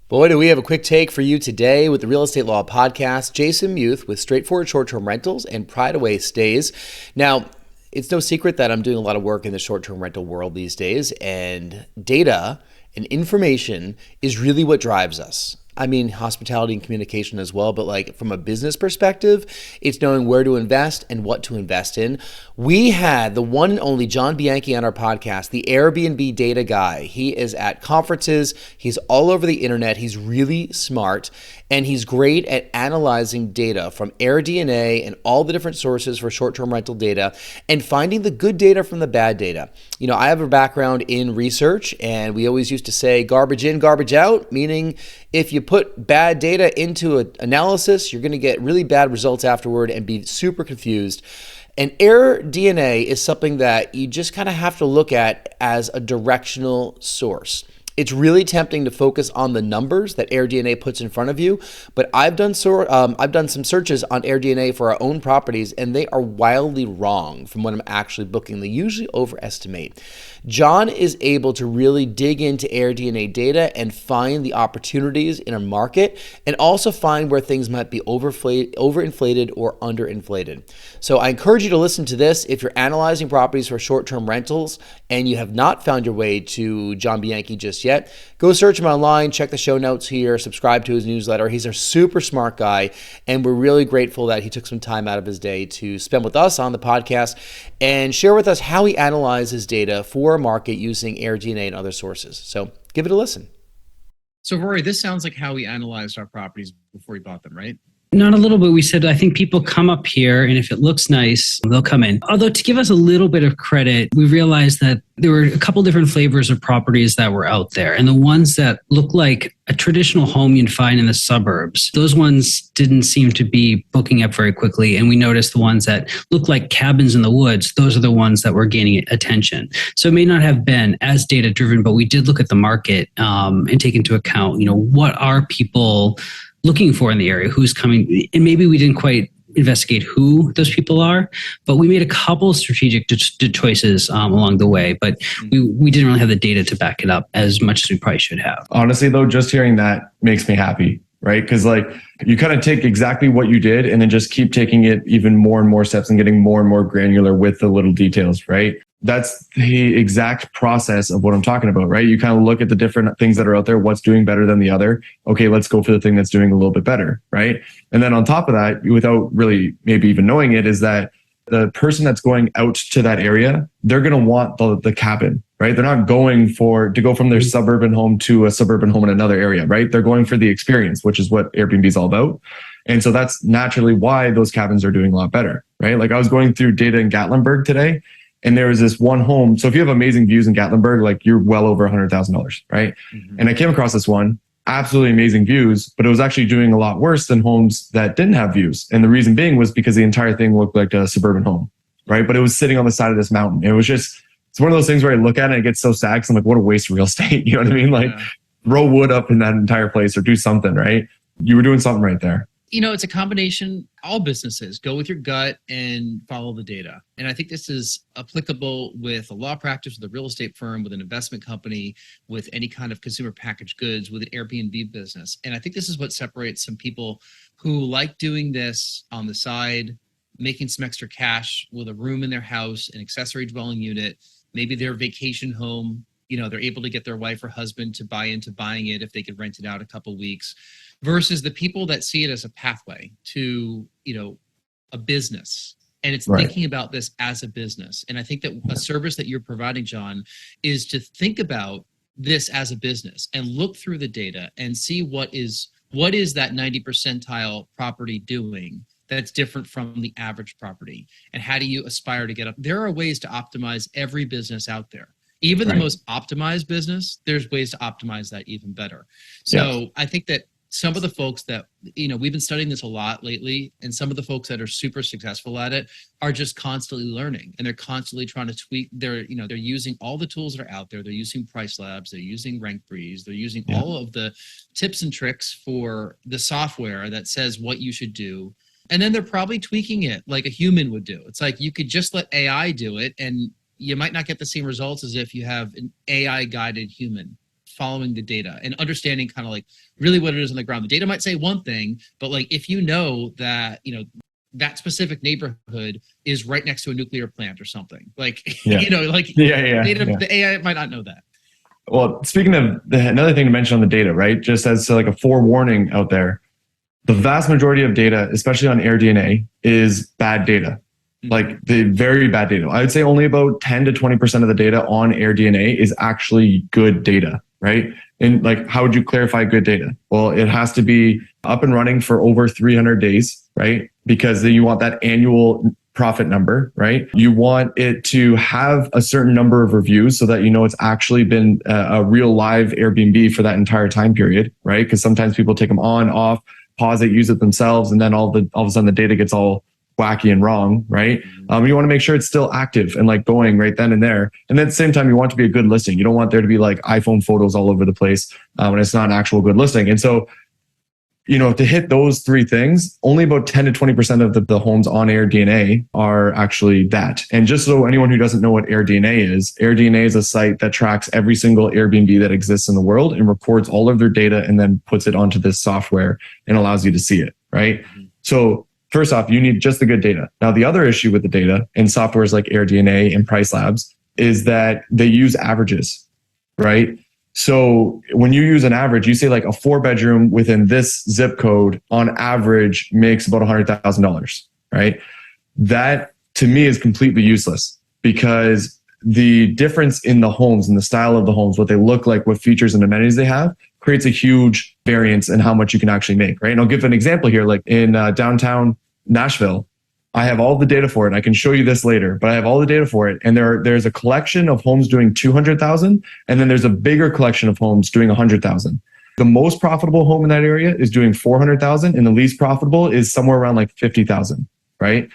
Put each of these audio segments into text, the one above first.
Boy, do we have a quick take for you today with the Real Estate Law Podcast. Jason Muth with straightforward short-term rentals and pride away stays. Now, it's no secret that I'm doing a lot of work in the short-term rental world these days, and data and information is really what drives us. I mean, hospitality and communication as well, but like from a business perspective, it's knowing where to invest and what to invest in. We had the one and only John Bianchi on our podcast, the Airbnb Data Guy. He is at conferences. He's all over the internet. He's really smart, and he's great at analyzing data from AirDNA and all the different sources for short-term rental data and finding the good data from the bad data. You know, I have a background in research, and we always used to say garbage in, garbage out, meaning if you put bad data into an analysis, you're going to get really bad results afterward and be super confused. And AirDNA is something that you just kind of have to look at as a directional source. It's really tempting to focus on the numbers that AirDNA puts in front of you, but I've done some searches on AirDNA for our own properties, and they are wildly wrong from what I'm actually booking. They usually overestimate. John is able to really dig into AirDNA data and find the opportunities in a market, and also find where things might be overinflated or underinflated. So I encourage you to listen to this if you're analyzing properties for short-term rentals and you have not found your way to John Bianchi just yet. Go search him online, check the show notes here, subscribe to his newsletter. He's a super smart guy, and we're really grateful that he took some time out of his day to spend with us on the podcast and share with us how he analyzes data for a market using AirDNA and other sources. So give it a listen. So Rory, this sounds like how we analyzed our properties before we bought them, right? Not a little bit. We said, I think people come up here, and if it looks nice, they'll come in. Although, to give us a little bit of credit, we realized that there were a couple different flavors of properties that were out there. And the ones that look like a traditional home you'd find in the suburbs, those ones didn't seem to be booking up very quickly. And we noticed the ones that look like cabins in the woods, those are the ones that were gaining attention. So it may not have been as data driven, but we did look at the market and take into account, what are people looking for in the area, who's coming, and maybe we didn't quite investigate who those people are, but we made a couple strategic choices along the way, but we didn't really have the data to back it up as much as we probably should have. Honestly, though, just hearing that makes me happy, right? Because you kind of take exactly what you did and then just keep taking it even more and more steps and getting more and more granular with the little details, right? That's the exact process of what I'm talking about, right? You kind of look at the different things that are out there, what's doing better than the other. Okay, let's go for the thing that's doing a little bit better, right? And then on top of that, without really maybe even knowing it, is that the person that's going out to that area, they're going to want the cabin, right? They're not going to go from their suburban home to a suburban home in another area, right? They're going for the experience, which is what Airbnb is all about. And so that's naturally why those cabins are doing a lot better, right? Like I was going through data in Gatlinburg today, and there was this one home. So if you have amazing views in Gatlinburg, like you're well over $100,000, right? Mm-hmm. And I came across this one, absolutely amazing views, but it was actually doing a lot worse than homes that didn't have views. And the reason being was because the entire thing looked like a suburban home, right? But it was sitting on the side of this mountain. It was just, it's one of those things where I look at it and it gets so sad because I'm like, what a waste of real estate. You know what I mean? Like throw wood up in that entire place or do something, right? You were doing something right there. It's a combination. All businesses go with your gut and follow the data. And I think this is applicable with a law practice, with a real estate firm, with an investment company, with any kind of consumer packaged goods, with an Airbnb business. And I think this is what separates some people who like doing this on the side, making some extra cash with a room in their house, an accessory dwelling unit, maybe their vacation home. They're able to get their wife or husband to buy into buying it if they could rent it out a couple weeks, versus the people that see it as a pathway to, a business. And it's right. Thinking about this as a business. And I think that a service that you're providing, John, is to think about this as a business and look through the data and see what is that 90 percentile property doing that's different from the average property, and how do you aspire to get up? There are ways to optimize every business out there. Even the most optimized business, there's ways to optimize that even better. So I think that some of the folks that, we've been studying this a lot lately, and some of the folks that are super successful at it are just constantly learning, and they're constantly trying to tweak. They're using all the tools that are out there. They're using Price Labs. They're using Rank Breeze. They're using all of the tips and tricks for the software that says what you should do. And then they're probably tweaking it like a human would do. It's like you could just let AI do it, and you might not get the same results as if you have an AI guided human. following the data and understanding kind of like really what it is on the ground. The data might say one thing, but like if you know that, that specific neighborhood is right next to a nuclear plant or something, like, the AI might not know that. Well, speaking of another thing to mention on the data, right? Just as like a forewarning out there, the vast majority of data, especially on AirDNA, is bad data. Like the very bad data. I would say only about 10 to 20% of the data on AirDNA is actually good data, right? And like, how would you clarify good data? Well, it has to be up and running for over 300 days, right? Because then you want that annual profit number, right? You want it to have a certain number of reviews so that it's actually been a real live Airbnb for that entire time period, right? Because sometimes people take them on, off, pause it, use it themselves, and then all of a sudden the data gets all wacky and wrong, right? You want to make sure it's still active and like going right then and there. And then at the same time, you want it to be a good listing. You don't want there to be like iPhone photos all over the place when it's not an actual good listing. And so, to hit those three things, only about 10 to 20% of the homes on AirDNA are actually that. And just so anyone who doesn't know what AirDNA is a site that tracks every single Airbnb that exists in the world and records all of their data and then puts it onto this software and allows you to see it, right? So first off, you need just the good data. Now, the other issue with the data in softwares like AirDNA and Price Labs is that they use averages, right? So when you use an average, you say like a 4-bedroom within this zip code on average makes about $100,000, right? That to me is completely useless because the difference in the homes and the style of the homes, what they look like, what features and amenities they have, creates a huge variance in how much you can actually make, right? And I'll give an example here, like in downtown Nashville, I have all the data for it. I can show you this later, but I have all the data for it. And there's a collection of homes doing 200,000, and then there's a bigger collection of homes doing 100,000. The most profitable home in that area is doing 400,000, and the least profitable is somewhere around like 50,000, right?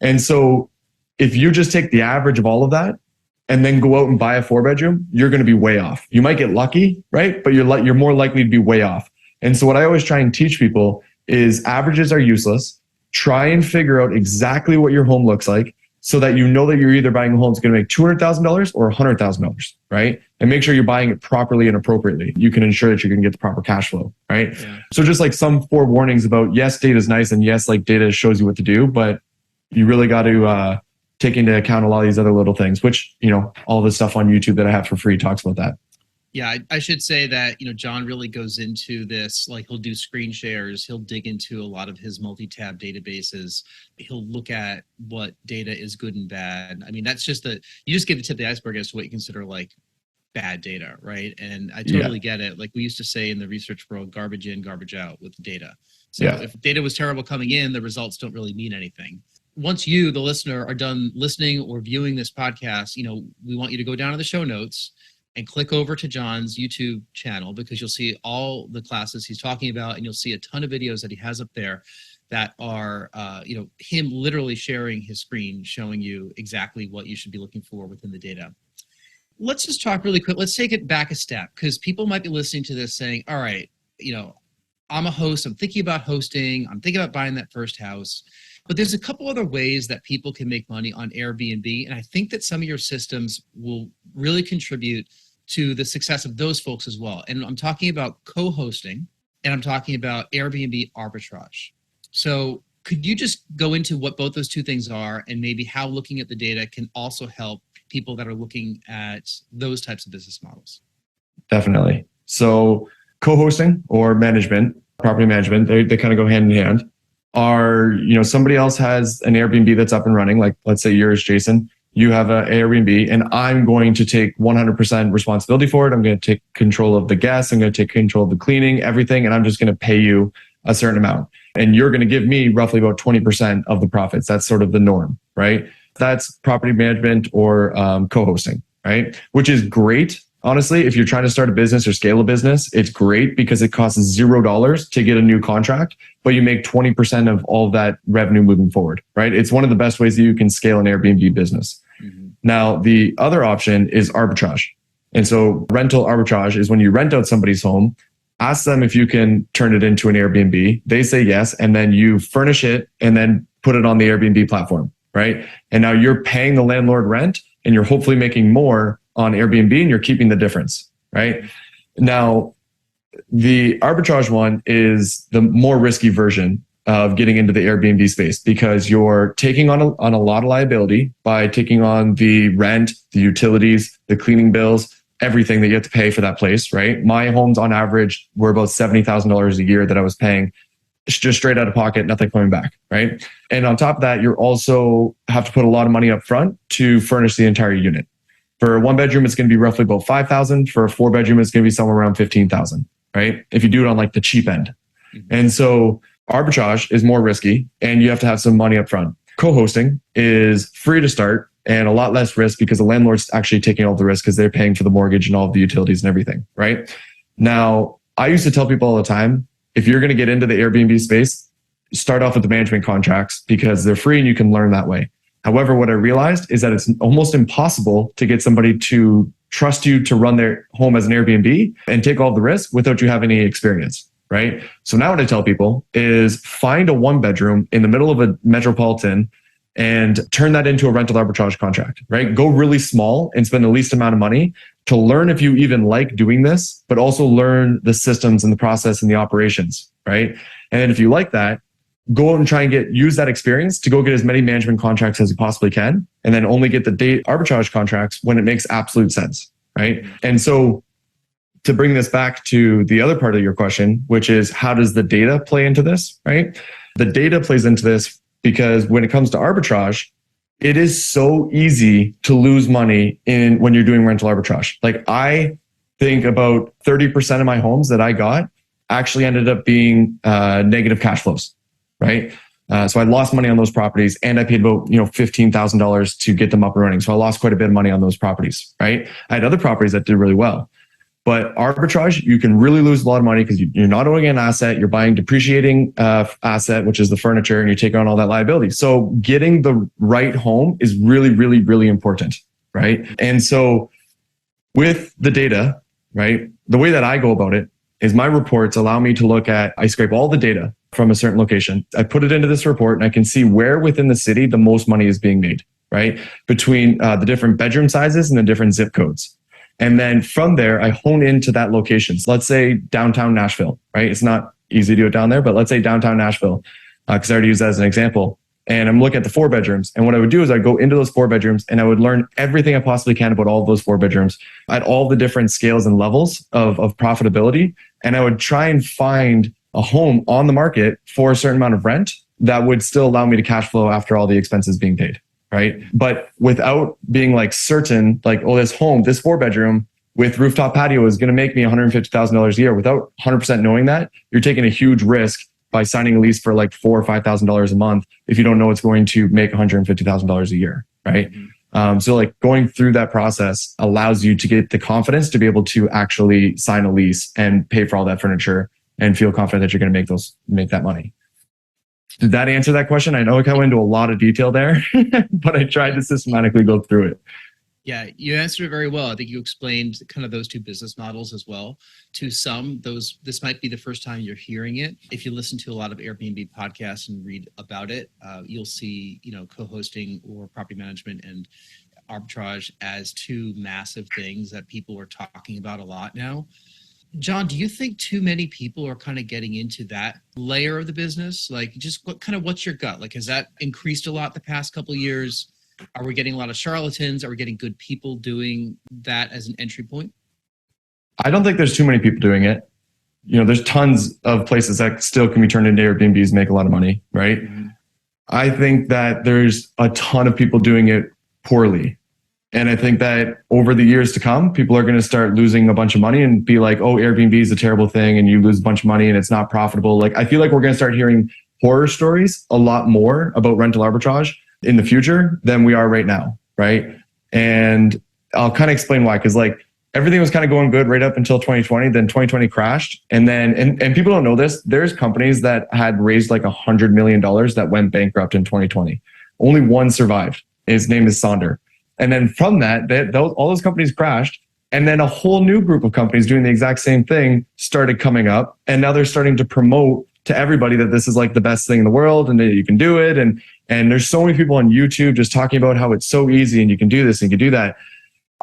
And so if you just take the average of all of that and then go out and buy a 4-bedroom, you're going to be way off. You might get lucky, right? But you're more likely to be way off. And so what I always try and teach people is averages are useless. Try and figure out exactly what your home looks like so that you know that you're either buying a home that's going to make $200,000 or $100,000, right? And make sure you're buying it properly and appropriately. You can ensure that you're going to get the proper cash flow, right? Yeah. So just like some forewarnings about, yes, data is nice, and yes, like data shows you what to do, but you really got to take into account a lot of these other little things, which, all the stuff on YouTube that I have for free talks about that. Yeah, I should say that, John really goes into this, like he'll do screen shares, he'll dig into a lot of his multi-tab databases, he'll look at what data is good and bad. I mean, that's just you just get the tip of the iceberg as to what you consider like bad data, right? And I totally get it. Like we used to say in the research world, garbage in, garbage out with data. So if data was terrible coming in, the results don't really mean anything. Once you, the listener, are done listening or viewing this podcast, we want you to go down to the show notes and click over to John's YouTube channel, because you'll see all the classes he's talking about, and you'll see a ton of videos that he has up there that are, him literally sharing his screen, showing you exactly what you should be looking for within the data. Let's just talk really quick. Let's take it back a step, because people might be listening to this saying, all right, I'm a host. I'm thinking about hosting. I'm thinking about buying that first house. But there's a couple other ways that people can make money on Airbnb. And I think that some of your systems will really contribute to the success of those folks as well. And I'm talking about co-hosting, and I'm talking about Airbnb arbitrage. So could you just go into what both those two things are, and maybe how looking at the data can also help people that are looking at those types of business models? Definitely. So co-hosting or management, property management, they kind of go hand in hand. Are, somebody else has an Airbnb that's up and running, like let's say yours, Jason, you have an Airbnb, and I'm going to take 100% responsibility for it. I'm going to take control of the guests. I'm going to take control of the cleaning, everything. And I'm just going to pay you a certain amount. And you're going to give me roughly about 20% of the profits. That's sort of the norm, right? That's property management or co-hosting, right? Which is great. Honestly, if you're trying to start a business or scale a business, it's great because it costs $0 to get a new contract, but you make 20% of all of that revenue moving forward, right? It's one of the best ways that you can scale an Airbnb business. Mm-hmm. Now, the other option is arbitrage. And so rental arbitrage is when you rent out somebody's home, ask them if you can turn it into an Airbnb. They say yes, and then you furnish it and then put it on the Airbnb platform, right? And now you're paying the landlord rent, and you're hopefully making more on Airbnb, and you're keeping the difference, right? Now, the arbitrage one is the more risky version of getting into the Airbnb space because you're taking on a lot of liability by taking on the rent, the utilities, the cleaning bills, everything that you have to pay for that place, right? My homes on average were about $70,000 a year that I was paying just straight out of pocket, nothing coming back, right? And on top of that, you also have to put a lot of money up front to furnish the entire unit. For a 1-bedroom, it's going to be roughly about $5,000. For a 4-bedroom, it's going to be somewhere around $15,000, right? If you do it on like the cheap end. And so arbitrage is more risky and you have to have some money up front. Co-hosting is free to start and a lot less risk because the landlord's actually taking all the risk because they're paying for the mortgage and all of the utilities and everything, right? Now, I used to tell people all the time, if you're going to get into the Airbnb space, start off with the management contracts because they're free and you can learn that way. However, what I realized is that it's almost impossible to get somebody to trust you to run their home as an Airbnb and take all the risk without you having any experience, right? So now what I tell people is find a 1-bedroom in the middle of a metropolitan and turn that into a rental arbitrage contract, right? Go really small and spend the least amount of money to learn if you even like doing this, but also learn the systems and the process and the operations, right? And then if you like that, go out and try and use that experience to go get as many management contracts as you possibly can, and then only get the date arbitrage contracts when it makes absolute sense, right? And so to bring this back to the other part of your question, which is how does the data play into this, right? The data plays into this because when it comes to arbitrage, it is so easy to lose money when you're doing rental arbitrage. Like I think about 30% of my homes that I got actually ended up being negative cash flows, right? So I lost money on those properties and I paid about $15,000 to get them up and running. So I lost quite a bit of money on those properties, right? I had other properties that did really well. But arbitrage, you can really lose a lot of money because you're not owning an asset. You're buying depreciating asset, which is the furniture, and you take on all that liability. So getting the right home is really, really, really important, right? And so with the data, right, the way that I go about it is my reports allow me to I scrape all the data from a certain location. I put it into this report and I can see where within the city the most money is being made, right? Between the different bedroom sizes and the different zip codes. And then from there, I hone into that location. So let's say downtown Nashville, right? It's not easy to do it down there, but let's say downtown Nashville, because I already used that as an example. And I'm looking at the 4 bedrooms. And what I would do is I'd go into those 4 bedrooms and I would learn everything I possibly can about all of those 4 bedrooms at all the different scales and levels of profitability. And I would try and find a home on the market for a certain amount of rent that would still allow me to cash flow after all the expenses being paid. Right. But without being like certain, like, oh, this 4-bedroom with rooftop patio is going to make me $150,000 a year. Without 100% knowing that, you're taking a huge risk by signing a lease for like $4,000 or $5,000 a month if you don't know it's going to make $150,000 a year. Right. Mm-hmm. So like going through that process allows you to get the confidence to be able to actually sign a lease and pay for all that furniture and feel confident that you're going to make that money. Did that answer that question? I know I kind of went into a lot of detail there, but I tried to systematically go through it. Yeah, you answered it very well. I think you explained kind of those two business models as well. To some, this might be the first time you're hearing it. If you listen to a lot of Airbnb podcasts and read about it, you'll see, co-hosting or property management and arbitrage as two massive things that people are talking about a lot now. John, do you think too many people are kind of getting into that layer of the business? Like, just what's your gut? Like, has that increased a lot the past couple of years? Are we getting a lot of charlatans? Are we getting good people doing that as an entry point? I don't think there's too many people doing it. There's tons of places that still can be turned into Airbnbs, make a lot of money, right? Mm-hmm. I think that there's a ton of people doing it poorly. And I think that over the years to come, people are going to start losing a bunch of money and be like, oh, Airbnb is a terrible thing and you lose a bunch of money and it's not profitable. Like, I feel like we're going to start hearing horror stories a lot more about rental arbitrage in the future than we are right now, right? And I'll kind of explain why, because like everything was kind of going good right up until 2020. Then 2020 crashed. And then, and people don't know this, there's companies that had raised like $100 million that went bankrupt in 2020. Only one survived. His name is Sonder. And then from that, all those companies crashed. And then a whole new group of companies doing the exact same thing started coming up. And now they're starting to promote to everybody that this is like the best thing in the world and that you can do it. And there's so many people on YouTube just talking about how it's so easy and you can do this and you can do that.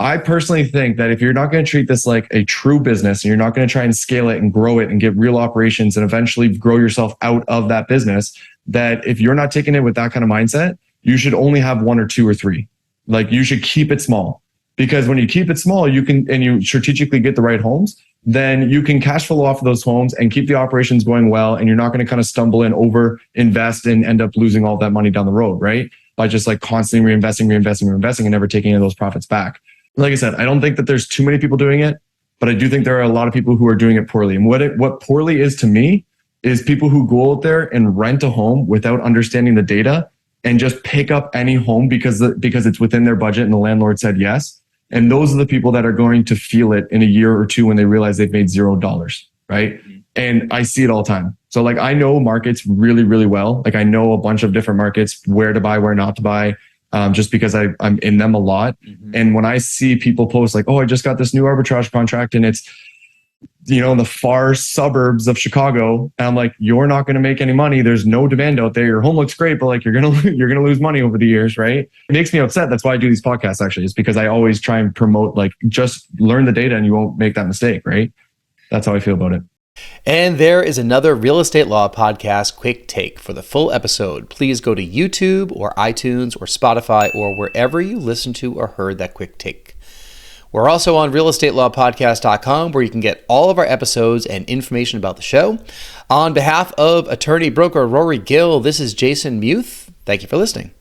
I personally think that if you're not going to treat this like a true business and you're not going to try and scale it and grow it and get real operations and eventually grow yourself out of that business, that if you're not taking it with that kind of mindset, you should only have 1 or 2 or 3. Like you should keep it small, because when you keep it small, you can, and you strategically get the right homes, then you can cash flow off of those homes and keep the operations going well. And you're not going to kind of stumble and over invest and end up losing all that money down the road, right? By just like constantly reinvesting and never taking any of those profits back. Like I said, I don't think that there's too many people doing it, but I do think there are a lot of people who are doing it poorly. And what poorly is to me is people who go out there and rent a home without understanding the data and just pick up any home because it's within their budget and the landlord said yes. And those are the people that are going to feel it in a year or two when they realize they've made $0, right? Mm-hmm. And I see it all the time. So like I know markets really, really well. Like I know a bunch of different markets, where to buy, where not to buy, just because I'm in them a lot. Mm-hmm. And when I see people post like, oh, I just got this new arbitrage contract and it's, in the far suburbs of Chicago, and I'm like, you're not going to make any money. There's no demand out there. Your home looks great, but like you're going to lose money over the years, right? It makes me upset. That's why I do these podcasts actually, is because I always try and promote like just learn the data and you won't make that mistake, right? That's how I feel about it. And there is another Real Estate Law Podcast quick take. For the full episode, please go to YouTube or iTunes or Spotify or wherever you listen to or heard that quick take. We're also on realestatelawpodcast.com, where you can get all of our episodes and information about the show. On behalf of attorney broker Rory Gill, this is Jason Muth. Thank you for listening.